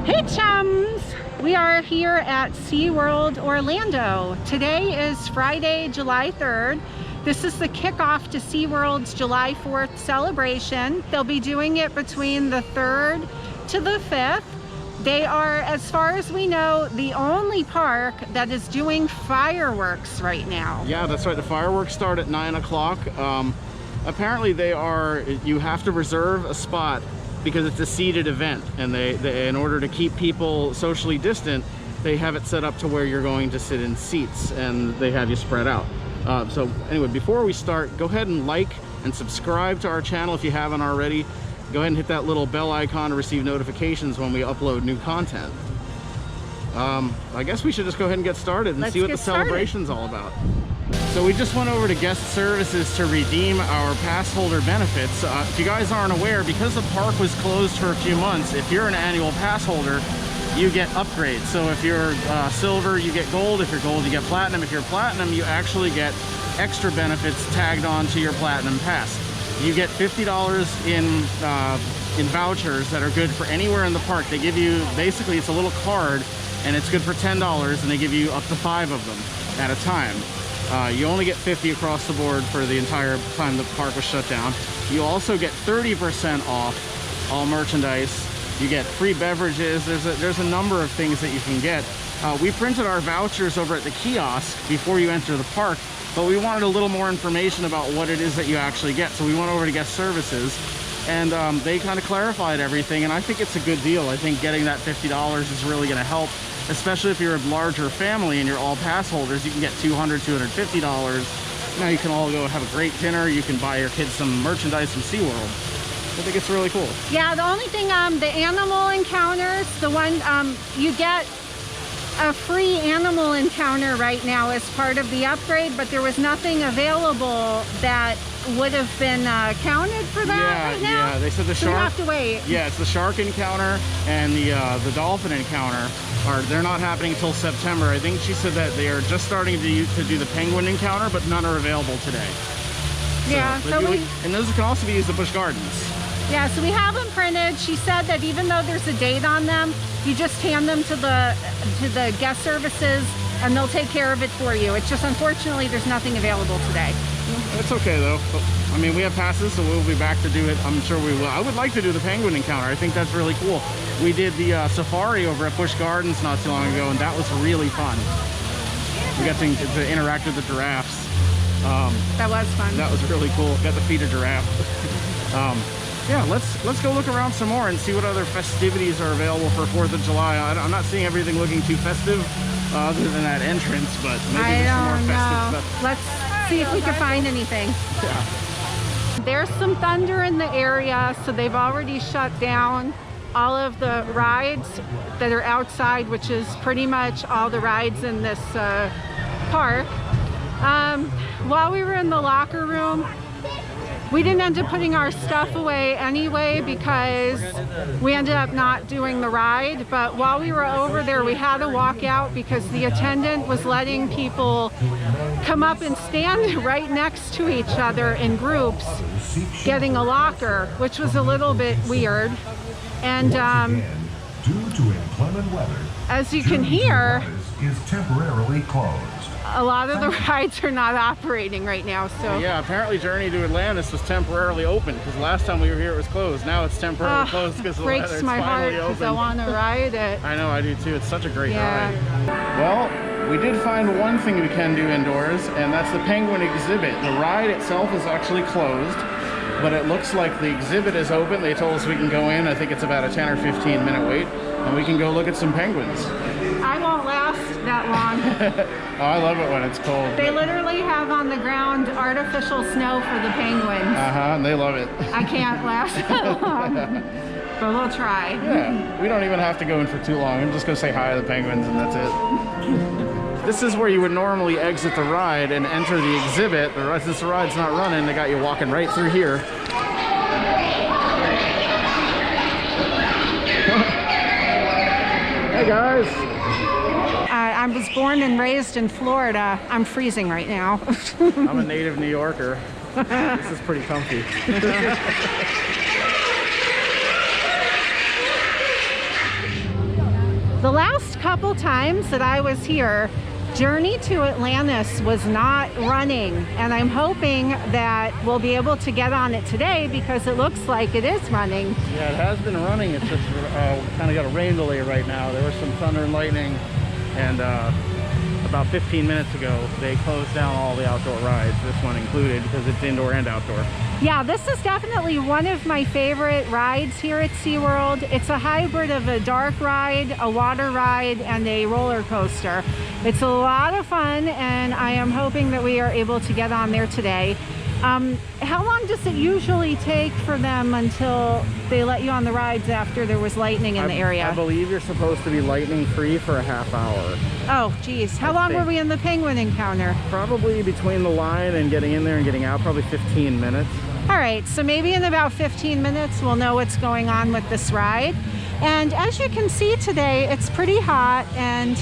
Hey chums! We are here at SeaWorld Orlando. Today is Friday, July 3rd. This is the kickoff to SeaWorld's July 4th celebration. They'll be doing it between the 3rd to the 5th. They are, as far as we know, the only park that is doing fireworks right now. Yeah, that's right. The fireworks start at 9 o'clock. Apparently you have to reserve a spot because it's a seated event, and they in order to keep people socially distant, they have it set up to where you're going to sit in seats and they have you spread out. So anyway, before we start, go ahead and like and subscribe to our channel if you haven't already. Go ahead and hit that little bell icon to receive notifications when we upload new content. I guess we should just go ahead and get started and see what the celebration's all about. So we just went over to guest services to redeem our pass holder benefits. If you guys aren't aware, because the park was closed for a few months, if you're an annual pass holder, you get upgrades. So if you're silver, you get gold. If you're gold, you get platinum. If you're platinum, you actually get extra benefits tagged on to your platinum pass. You get $50 in vouchers that are good for anywhere in the park. They give you, basically it's a little card and it's good for $10, and they give you up to 5 of them at a time. You only get 50 across the board for the entire time the park was shut down. You also get 30% off all merchandise. You get free beverages. There's a number of things that you can get. We printed our vouchers over at the kiosk before you enter the park, but we wanted a little more information about what it is that you actually get. So we went over to guest services, and they kind of clarified everything, and I think it's a good deal. I think getting that $50 is really going to help, especially if you're a larger family and you're all pass holders. You can get $200, $250. Now you can all go have a great dinner. You can buy your kids some merchandise from SeaWorld. I think it's really cool. Yeah, the only thing, the animal encounters, the one, you get a free animal encounter right now as part of the upgrade, but there was nothing available that would have been counted for that right now. Yeah, they said the shark. So we have to wait. Yeah, it's the shark encounter and the dolphin encounter. They're not happening until September. I think she said that they are just starting to do the penguin encounter, but none are available today. Yeah, and those can also be used at Busch Gardens. Yeah, so we have them printed. She said that even though there's a date on them, you just hand them to the guest services and they'll take care of it for you. It's just, unfortunately, there's nothing available today. It's okay though. I mean, we have passes, so we'll be back to do it. I'm sure we will. I would like to do the penguin encounter. I think that's really cool. We did the safari over at Busch Gardens not too long ago, and that was really fun. We got to interact with the giraffes. That was fun. That was really cool. Got to feed a giraffe. Yeah, let's go look around some more and see what other festivities are available for 4th of July. I'm not seeing everything looking too festive other than that entrance, but maybe there's some more festive stuff. Let's see if we can find anything. Yeah. There's some thunder in the area, so they've already shut down all of the rides that are outside, which is pretty much all the rides in this park. While we were in the locker room, we didn't end up putting our stuff away anyway because we ended up not doing the ride. But while we were over there, we had to walk out because the attendant was letting people come up and stand right next to each other in groups getting a locker, which was a little bit weird. And due to inclement weather, as you can hear, is temporarily closed. A lot of the rides are not operating right now, so. Yeah, apparently Journey to Atlantis was temporarily open because last time we were here it was closed. Now it's temporarily closed because of the weather. Breaks my heart because I want to ride it. I know, I do too. It's such a great ride. Well, we did find one thing we can do indoors, and that's the penguin exhibit. The ride itself is actually closed, but it looks like the exhibit is open. They told us we can go in. I think it's about a 10 or 15 minute wait, and we can go look at some penguins. I won't last that long. Oh, I love it when it's cold. They literally have on the ground artificial snow for the penguins. And they love it. I can't last that long, but we'll try. Yeah, we don't even have to go in for too long. I'm just gonna say hi to the penguins and that's it. This is where you would normally exit the ride and enter the exhibit, but since the ride's not running, they got you walking right through here. Hey guys. I was born and raised in Florida. I'm freezing right now. I'm a native New Yorker. This is pretty comfy. The last couple times that I was here, Journey to Atlantis was not running, and I'm hoping that we'll be able to get on it today because it looks like it is running. Yeah, it has been running. It's just kind of got a rain delay right now. There was some thunder and lightning, and about 15 minutes ago they closed down all the outdoor rides, this one included, because it's indoor and outdoor. Yeah, this is definitely one of my favorite rides here at SeaWorld. It's a hybrid of a dark ride, a water ride, and a roller coaster. It's a lot of fun, and I am hoping that we are able to get on there today. How long does it usually take for them until they let you on the rides after there was lightning in the area? I believe you're supposed to be lightning free for a half hour. Oh, geez. How long were we in the penguin encounter? Probably between the line and getting in there and getting out, probably 15 minutes. All right, so maybe in about 15 minutes we'll know what's going on with this ride. And as you can see today, it's pretty hot and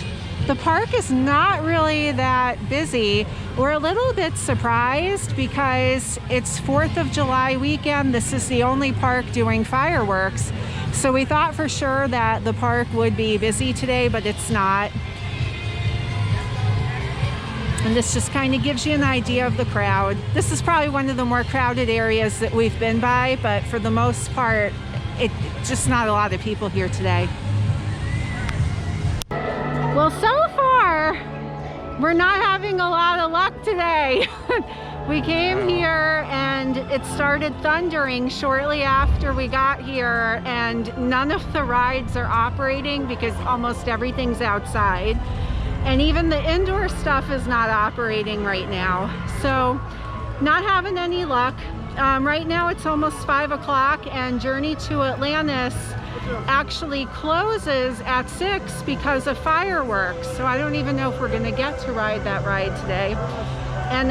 the park is not really that busy. We're a little bit surprised because it's 4th of July weekend. This is the only park doing fireworks. So we thought for sure that the park would be busy today, but it's not. And this just kind of gives you an idea of the crowd. This is probably one of the more crowded areas that we've been by, but for the most part, it's just not a lot of people here today. Well, so far, we're not having a lot of luck today. We came here and it started thundering shortly after we got here, and none of the rides are operating because almost everything's outside. And even the indoor stuff is not operating right now. So not having any luck. Right now it's almost 5 o'clock and Journey to Atlantis actually closes at 6 because of fireworks. So I don't even know if we're gonna get to ride that ride today. And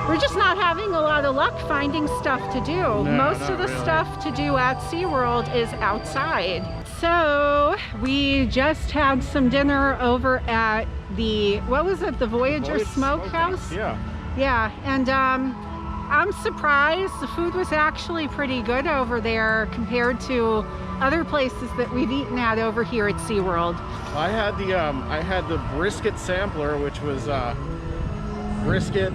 we're just not having a lot of luck finding stuff to do. No, most of the stuff to do at SeaWorld is outside. So we just had some dinner over at the, what was it, the Voyager Smokehouse? Yeah. Yeah, and I'm surprised. The food was actually pretty good over there compared to other places that we've eaten at over here at SeaWorld. I had the Brisket Sampler, which was brisket,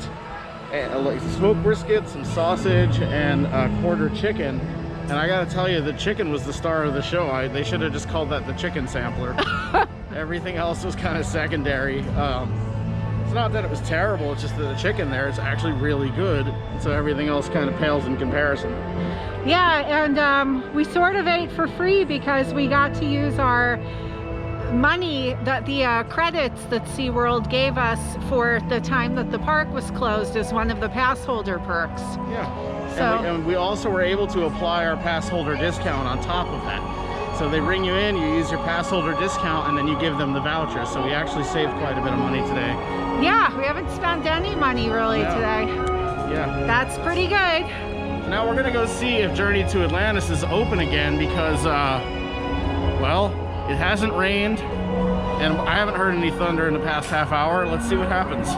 like smoked brisket, some sausage, and quarter chicken. And I gotta tell you, the chicken was the star of the show. They should have just called that the chicken sampler. Everything else was kind of secondary. It's not that it was terrible, it's just that the chicken there is actually really good. So everything else kind of pales in comparison. Yeah, and we sort of ate for free because we got to use our money, the credits that SeaWorld gave us for the time that the park was closed as one of the pass holder perks. Yeah. So, and we also were able to apply our pass holder discount on top of that. So they bring you in, you use your pass holder discount, and then you give them the voucher. So we actually saved quite a bit of money today. Yeah, we haven't spent any money really today. Yeah. That's pretty good. So now we're gonna go see if Journey to Atlantis is open again because, well, it hasn't rained, and I haven't heard any thunder in the past half hour. Let's see what happens.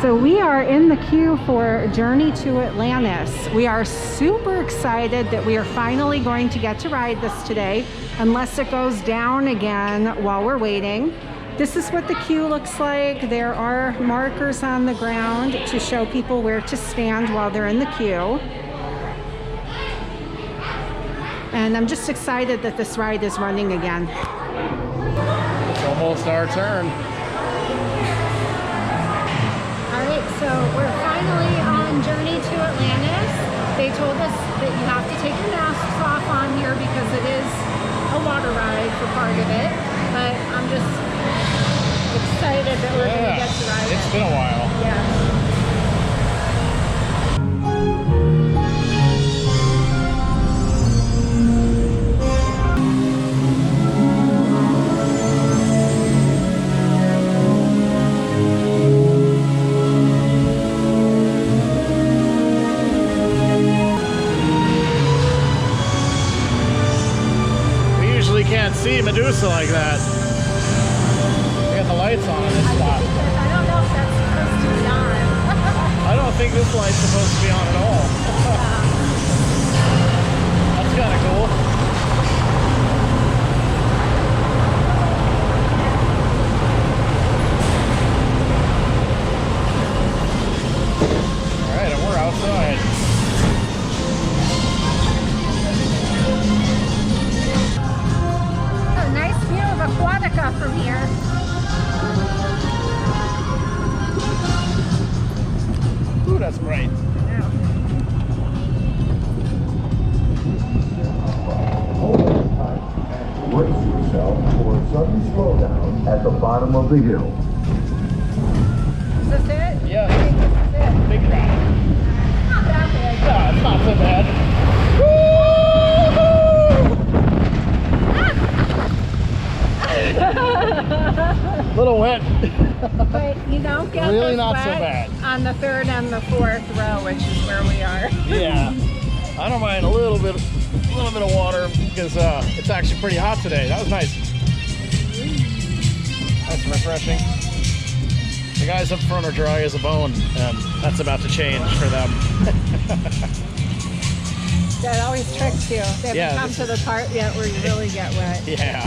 So we are in the queue for Journey to Atlantis. We are super excited that we are finally going to get to ride this today, unless it goes down again while we're waiting. This is what the queue looks like. There are markers on the ground to show people where to stand while they're in the queue. And I'm just excited that this ride is running again. It's almost our turn. So we're finally on Journey to Atlantis. They told us that you have to take your masks off on here because it is a water ride for part of it. But I'm just excited that we're going to get to ride it. It's been a while. Yeah. Can't see Medusa like that. We got the lights on in this spot. I don't know if that's supposed to be on. I don't think this light's supposed to be on at all. That's kind of cool. here. Ooh, that's bright. Brace yourself for a sudden slowdown at the bottom of the hill. Is this it? Yeah, I think this is it. big drop. Not that big. No, it's not so bad. Little wet. But you don't get Really this not so wet bad. on the 3rd and the 4th row, which is where we are. Yeah, I don't mind a little bit of water because it's actually pretty hot today. That was nice. That's refreshing. The guys up front are dry as a bone, and that's about to change for them. That always tricks you. They haven't Yeah, come to the part yet where you really get wet. Yeah.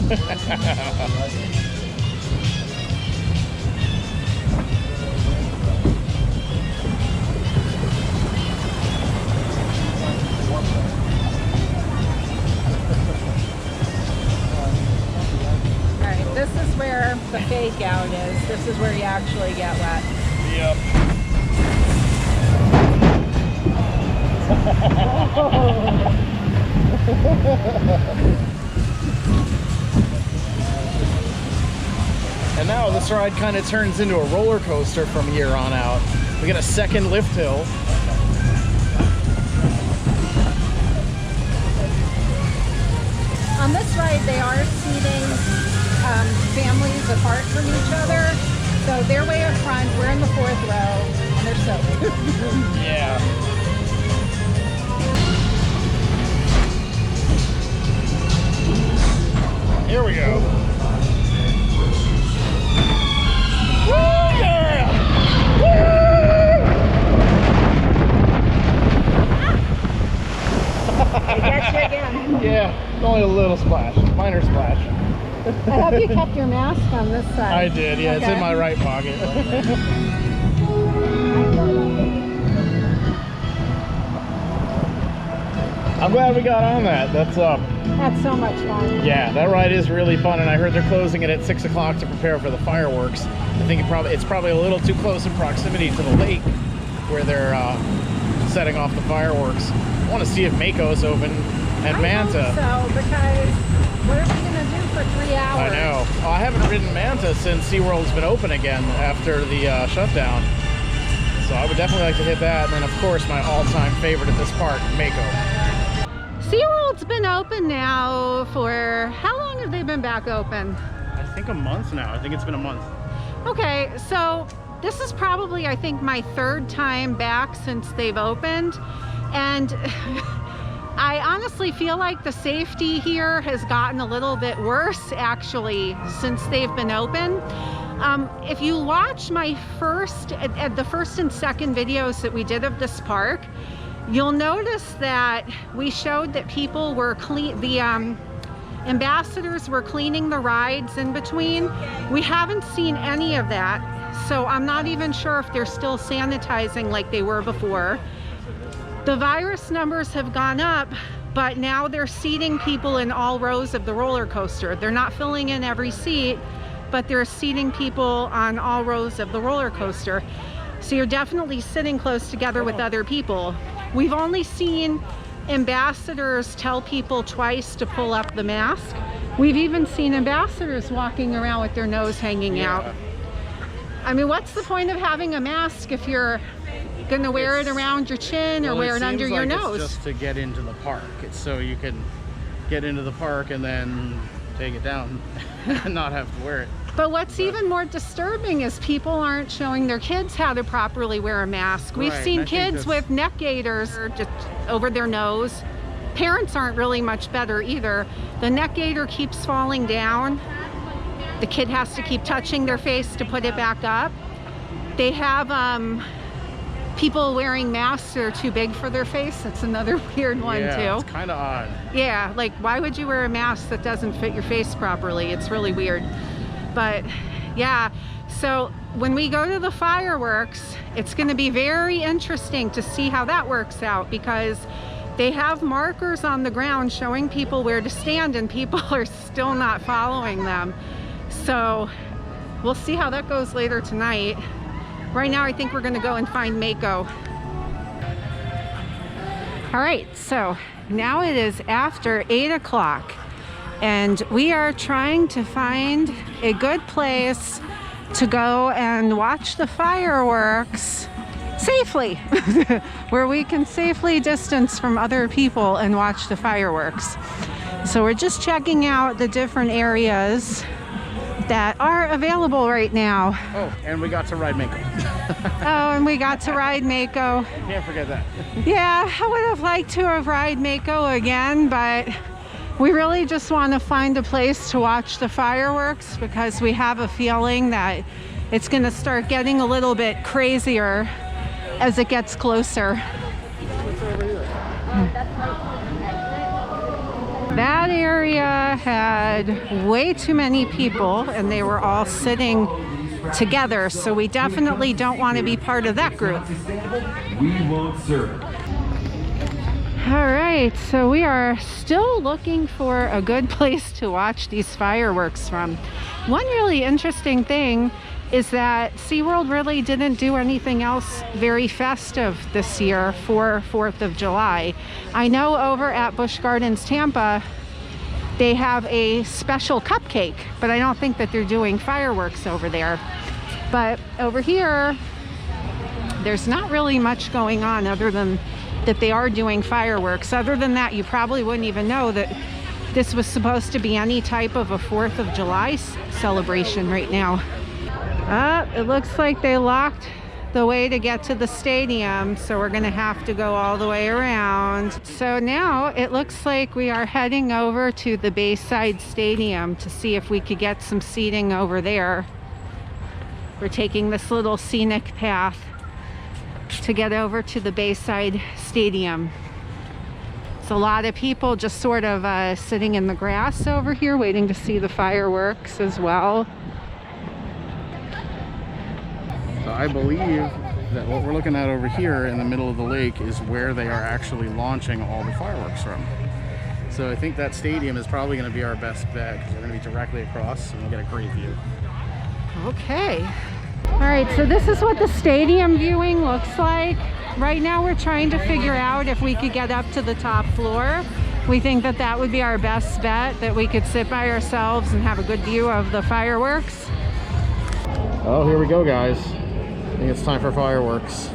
Alright, this is where the fake out is. This is where you actually get wet. Yep. And now this ride kind of turns into a roller coaster from here on out. We get a second lift hill. On this ride, they are seating families apart from each other. So they're way up front, we're in the 4th row, and they're so Yeah. Here we go. Woo, yeah! I get you again. Yeah, only a little splash, minor splash. I hope you kept your mask on this side. I did, yeah, it's in my right pocket. I'm glad we got on that. That's so much fun. yeah, that ride is really fun, and I heard they're closing it at 6 o'clock to prepare for the fireworks. I think it's probably a little too close in proximity to the lake where they're setting off the fireworks. I want to see if Mako's open and Manta. I hope so, because what are we gonna do for 3 hours? I know. Well, I haven't ridden Manta since SeaWorld's been open again after the shutdown. So I would definitely like to hit that. And then, of course, my all-time favorite at this park, Mako. SeaWorld's been open now for, how long have they been back open? I think a month now. I think it's been a month. Okay, so this is probably, I think, my 3rd time back since they've opened. And I honestly feel like the safety here has gotten a little bit worse, actually, since they've been open. If you watch my the first and second videos that we did of this park, you'll notice that we showed that people were ambassadors were cleaning the rides in between. We haven't seen any of that, so I'm not even sure if they're still sanitizing like they were before. The virus numbers have gone up, but now they're seating people in all rows of the roller coaster. They're not filling in every seat, but they're seating people on all rows of the roller coaster. So you're definitely sitting close together with other people. We've only seen ambassadors tell people twice to pull up the mask. We've even seen ambassadors walking around with their nose hanging out. I mean, what's the point of having a mask if you're gonna wear it around your chin or wear it under your nose? It's just to get into the park. It's so you can get into the park and then take it down and not have to wear it. But what's even more disturbing is people aren't showing their kids how to properly wear a mask. We've seen kids with neck gaiters just over their nose. Parents aren't really much better either. The neck gaiter keeps falling down. The kid has to keep touching their face to put it back up. They have people wearing masks that are too big for their face. That's another weird one too. Yeah, it's kind of odd. Yeah, like why would you wear a mask that doesn't fit your face properly? It's really weird. But yeah, so when we go to the fireworks, it's going to be very interesting to see how that works out, because they have markers on the ground showing people where to stand and people are still not following them. So we'll see how that goes later tonight. Right now I think we're gonna go and find Mako. All right, so now it is after 8 o'clock and we are trying to find a good place to go and watch the fireworks safely, where we can safely distance from other people and watch the fireworks. So we're just checking out the different areas that are available right now. Oh, and we got to ride Mako. Oh, and we got to ride Mako. Can't forget that. Yeah, I would have liked to have ride Mako again, but we really just want to find a place to watch the fireworks because we have a feeling that it's going to start getting a little bit crazier as it gets closer. That area had way too many people and they were all sitting together, so we definitely don't want to be part of that group. We won't serve. All right, so we are still looking for a good place to watch these fireworks from. One really interesting thing is that SeaWorld really didn't do anything else very festive this year for 4th of July. I know over at Busch Gardens Tampa, they have a special cupcake, but I don't think that they're doing fireworks over there. But over here, there's not really much going on other than that they are doing fireworks. Other than that, you probably wouldn't even know that this was supposed to be any type of a 4th of July celebration right now. It looks like they locked the way to get to the stadium, so we're gonna have to go all the way around. So now it looks like we are heading over to the Bayside Stadium to see if we could get some seating over there. We're taking this little scenic path to get over to the Bayside Stadium. It's a lot of people just sort of sitting in the grass over here waiting to see the fireworks as well. So I believe that what we're looking at over here in the middle of the lake is where they are actually launching all the fireworks from. So I think that stadium is probably going to be our best bet because we're going to be directly across and we'll get a great view. Okay. All right, so this is what the stadium viewing looks like. Right now we're trying to figure out if we could get up to the top floor. We think that that would be our best bet, that we could sit by ourselves and have a good view of the fireworks. Oh, here we go, guys. I think it's time for fireworks.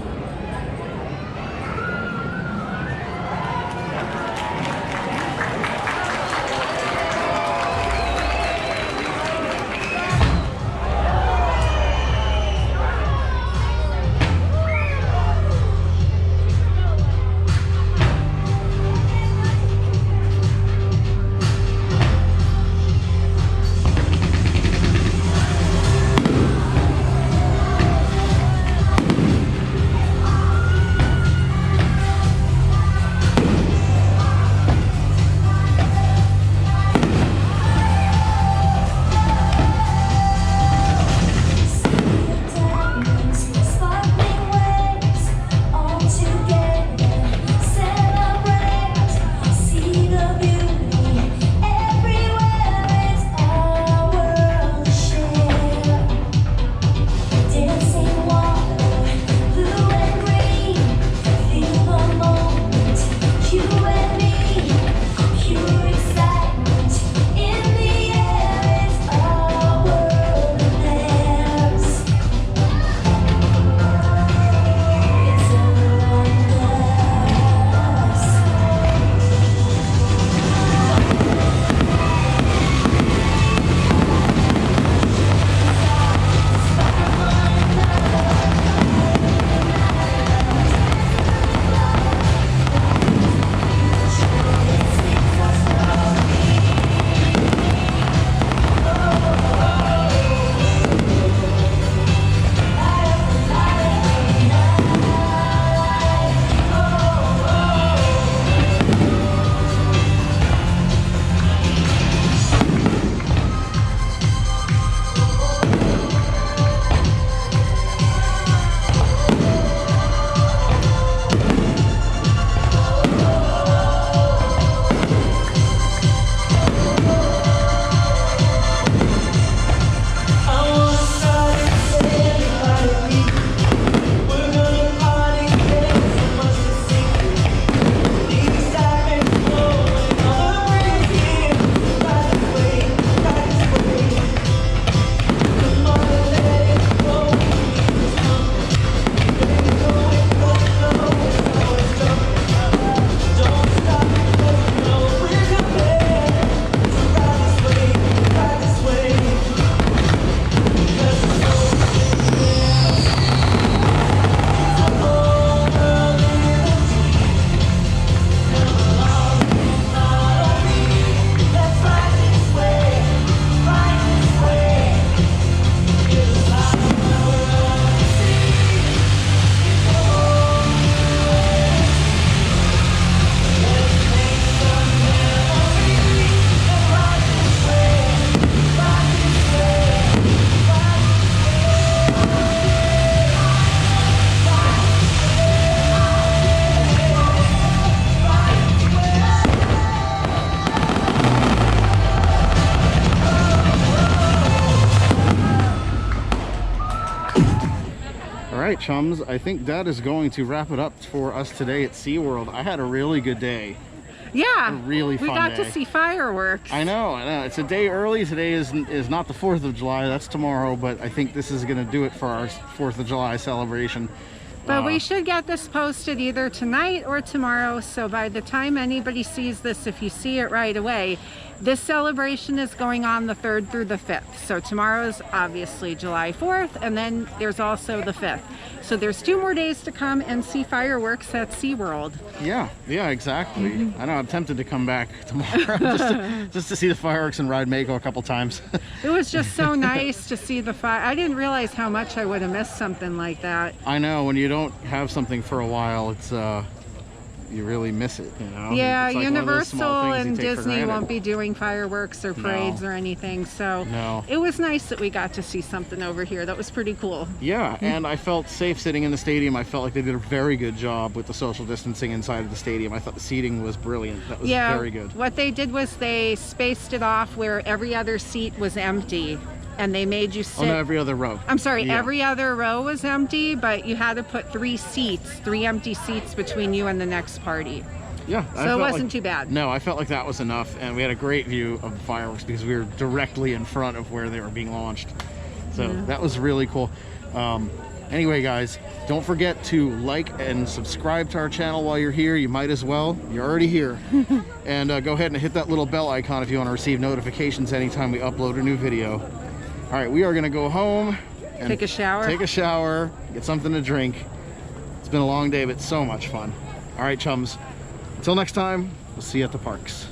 right, chums, I think that is going to wrap it up for us today at SeaWorld. I had a really good day. Yeah, A really fun we got day. to see fireworks. I know. It's a day early. Today is not the 4th of July. That's tomorrow, but I think this is going to do it for our 4th of July celebration. But we should get this posted either tonight or tomorrow, so by the time anybody sees this, if you see it right away, this celebration is going on the 3rd through the 5th. So tomorrow is obviously July 4th, and then there's also the 5th. So there's 2 more days to come and see fireworks at SeaWorld. Yeah, exactly. I know, I'm tempted to come back tomorrow just to see the fireworks and ride Mako a couple times. It was just so nice to see the fire. I didn't realize how much I would have missed something like that. I know, when you don't have something for a while, it's you really miss it, you know? Yeah, It's like one of those small Universal things you and take for Disney granted. won't be doing fireworks or parades or anything, so No. it was nice that we got to see something over here. That was pretty cool. Yeah, and I felt safe sitting in the stadium. I felt like they did a very good job with the social distancing inside of the stadium. I thought the seating was brilliant. That was very good. What they did was they spaced it off where every other seat was empty, and they made you sit. Oh no, every other row. I'm sorry, Yeah. every other row was empty, but you had to put 3 empty seats between you and the next party. Yeah, So it wasn't too bad. No, I felt like that was enough, and we had a great view of the fireworks because we were directly in front of where they were being launched. So that was really cool. Anyway, guys, don't forget to like and subscribe to our channel while you're here. You might as well. You're already here. And go ahead and hit that little bell icon if you want to receive notifications anytime we upload a new video. All right, we are going to go home and Take a shower, get something to drink. It's been a long day, but so much fun. All right, chums. Until next time, we'll see you at the parks.